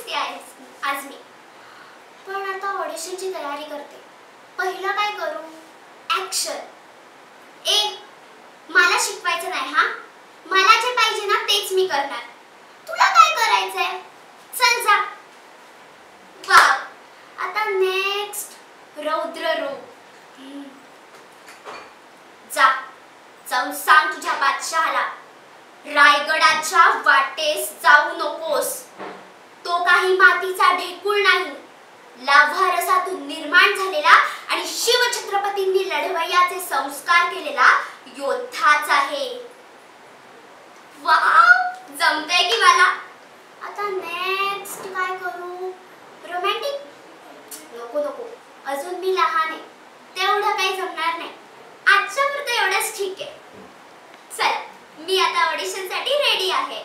दिसते आहे आज मी. पण आता ऑडिशनची तयारी करते. पहिलं काय करू? ऍक्शन. मला शिकवायचं नाही हा. मला जे पाहिजे ना तेच मी करणार. तुला काय करायचंय? चल जा. वाव. आता नेक्स्ट रौद्र रूप. जाऊन सांग तुझ्या बादशहाला, रायगडाच्या वाटेस जाऊ नकोस. तो काही मातीचा ढेकूळ नाही, लाव्हारसातून निर्माण झालेला आणि शिवछत्रपतींनी लढवय्याचे संस्कार केलेला योद्धाच आहे. वाव, जमतंय की मला. आता नेक्स्ट काय करू? रोमॅन्टिक? नको, अजून मी लहान आहे, तेवढं काही जमणार नाही. आजच्या पुरतं एवढंच ठीक आहे. चला, मी आता ऑडिशनसाठी रेडी आहे.